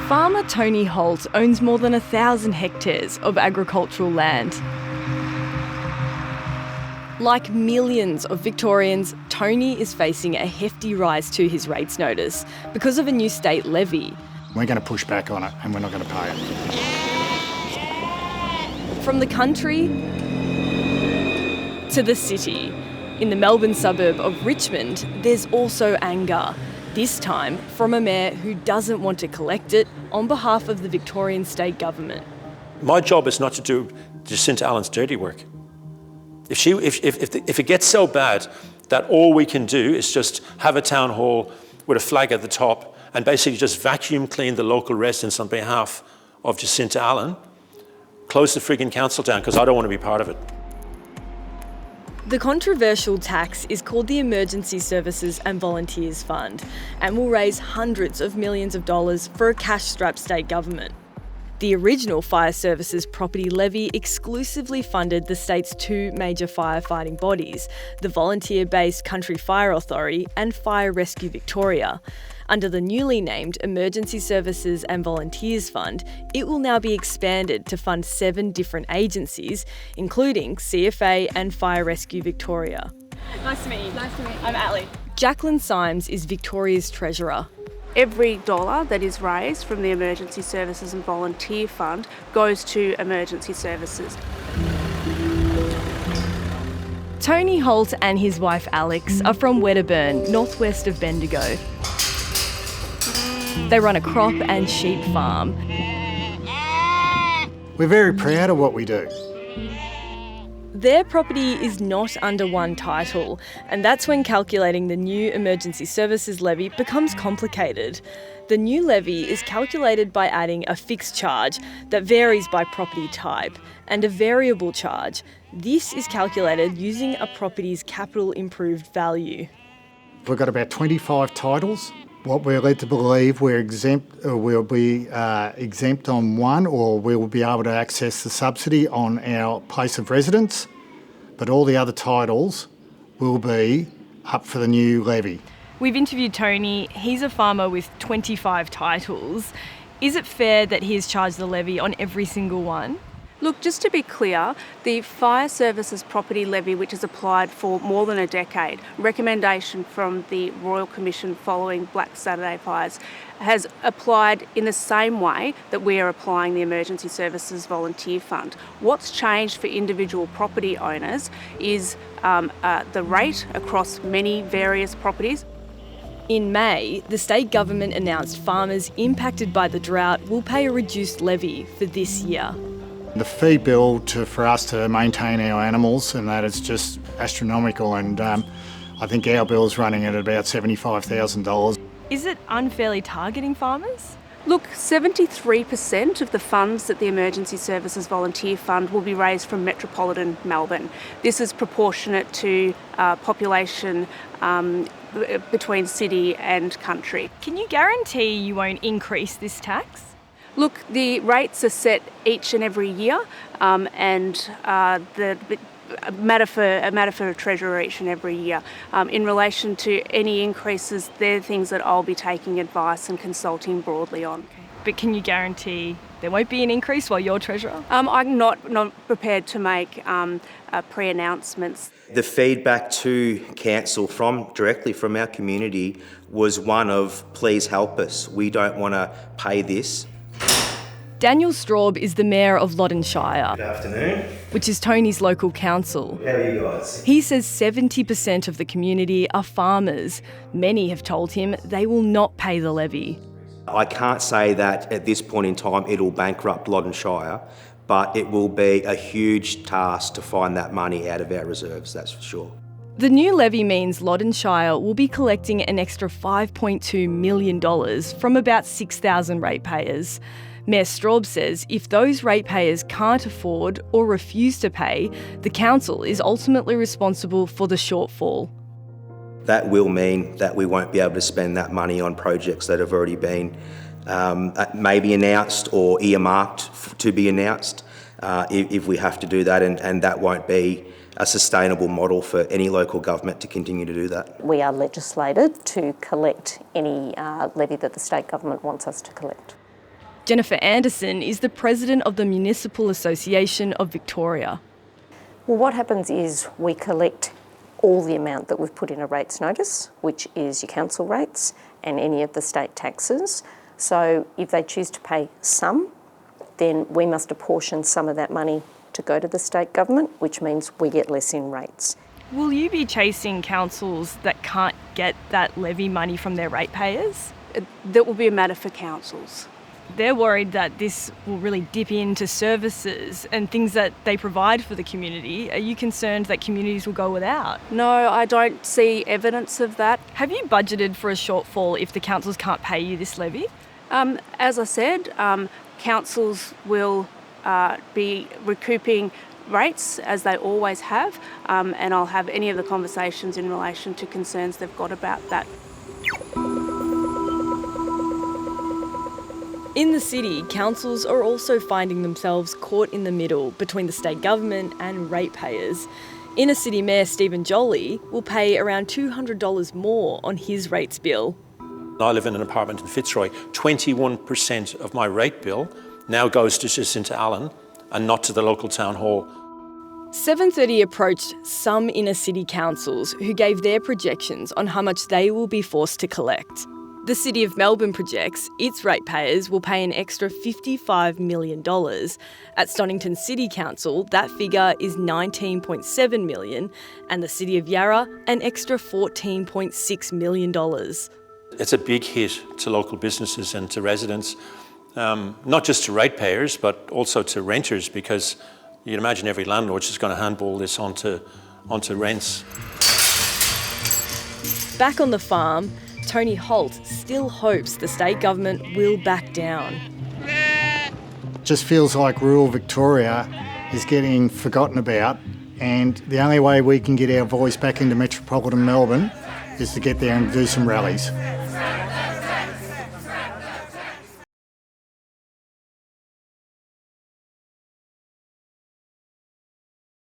Farmer Tony Holt owns more than 1,000 hectares of agricultural land. Like millions of Victorians, Tony is facing a hefty rise to his rates notice because of a new state levy. We're going to push back on it and we're not going to pay it. From the country to the city, in the Melbourne suburb of Richmond, there's also anger. This time from a mayor who doesn't want to collect it on behalf of the Victorian state government. My job is not to do Jacinta Allen's dirty work. If it gets so bad that all we can do is just have a town hall with a flag at the top and basically just vacuum clean the local residents on behalf of Jacinta Allen, close the frigging council down because I don't want to be part of it. The controversial tax is called the Emergency Services and Volunteers Fund and will raise hundreds of millions of dollars for a cash-strapped state government. The original Fire Services Property Levy exclusively funded the state's two major firefighting bodies, the volunteer-based Country Fire Authority and Fire Rescue Victoria. Under the newly named Emergency Services and Volunteers Fund, it will now be expanded to fund 7 different agencies, including CFA and Fire Rescue Victoria. Nice to meet you. Nice to meet you. I'm Ali. Jacqueline Symes is Victoria's Treasurer. Every dollar that is raised from the Emergency Services and Volunteer Fund goes to emergency services. Tony Holt and his wife Alex are from Wedderburn, northwest of Bendigo. They run a crop and sheep farm. We're very proud of what we do. Their property is not under one title, and that's when calculating the new Emergency Services Levy becomes complicated. The new levy is calculated by adding a fixed charge that varies by property type and a variable charge. This is calculated using a property's capital improved value. We've got about 25 titles. What we're led to believe we'll be exempt on one, or we'll be able to access the subsidy on our place of residence, but all the other titles will be up for the new levy. We've interviewed Tony. He's a farmer with 25 titles. Is it fair that he has charged the levy on every single one? Look, just to be clear, the Fire Services Property Levy, which has applied for more than a decade, recommendation from the Royal Commission following Black Saturday fires, has applied in the same way that we are applying the Emergency Services Volunteer Fund. What's changed for individual property owners is the rate across many various properties. In May, the state government announced farmers impacted by the drought will pay a reduced levy for this year. The fee bill for us to maintain our animals, and that is just astronomical, and I think our bill's running at about $75,000. Is it unfairly targeting farmers? Look, 73% of the funds that the Emergency Services Volunteer Fund will be raised from metropolitan Melbourne. This is proportionate to population between city and country. Can you guarantee you won't increase this tax? Look, the rates are set each and every year, and a matter for a treasurer each and every year. In relation to any increases, they're things that I'll be taking advice and consulting broadly on. Okay. But can you guarantee there won't be an increase while you're treasurer? I'm not prepared to make pre-announcements. The feedback to council directly from our community was one of, please help us. We don't want to pay this. Daniel Straub is the Mayor of Loddon Shire. Good afternoon. Which is Tony's local council. How are you guys? He says 70% of the community are farmers. Many have told him they will not pay the levy. I can't say that at this point in time it'll bankrupt Loddon Shire, but it will be a huge task to find that money out of our reserves, that's for sure. The new levy means Loddon Shire will be collecting an extra $5.2 million from about 6,000 ratepayers. Mayor Straub says if those ratepayers can't afford or refuse to pay, the council is ultimately responsible for the shortfall. That will mean that we won't be able to spend that money on projects that have already been maybe announced or earmarked to be announced if we have to do that, and that won't be a sustainable model for any local government to continue to do that. We are legislated to collect any levy that the state government wants us to collect. Jennifer Anderson is the president of the Municipal Association of Victoria. Well, what happens is we collect all the amount that we've put in a rates notice, which is your council rates and any of the state taxes. So if they choose to pay some, then we must apportion some of that money to go to the state government, which means we get less in rates. Will you be chasing councils that can't get that levy money from their ratepayers? That will be a matter for councils. They're worried that this will really dip into services and things that they provide for the community. Are you concerned that communities will go without? No, I don't see evidence of that. Have you budgeted for a shortfall if the councils can't pay you this levy? As I said, councils will be recouping rates as they always have, and I'll have any of the conversations in relation to concerns they've got about that. In the city, councils are also finding themselves caught in the middle between the state government and ratepayers. Inner City Mayor Stephen Joly will pay around $200 more on his rates bill. I live in an apartment in Fitzroy. 21% of my rate bill now goes to St Allen and not to the local town hall. 7:30 approached some inner city councils who gave their projections on how much they will be forced to collect. The City of Melbourne projects its ratepayers will pay an extra $55 million. At Stonington City Council, that figure is $19.7 million, and the City of Yarra, an extra $14.6 million. It's a big hit to local businesses and to residents, not just to ratepayers, but also to renters, because you can imagine every landlord's just going to handball this onto rents. Back on the farm, Tony Holt still hopes the state government will back down. Just feels like rural Victoria is getting forgotten about, and the only way we can get our voice back into metropolitan Melbourne is to get there and do some rallies.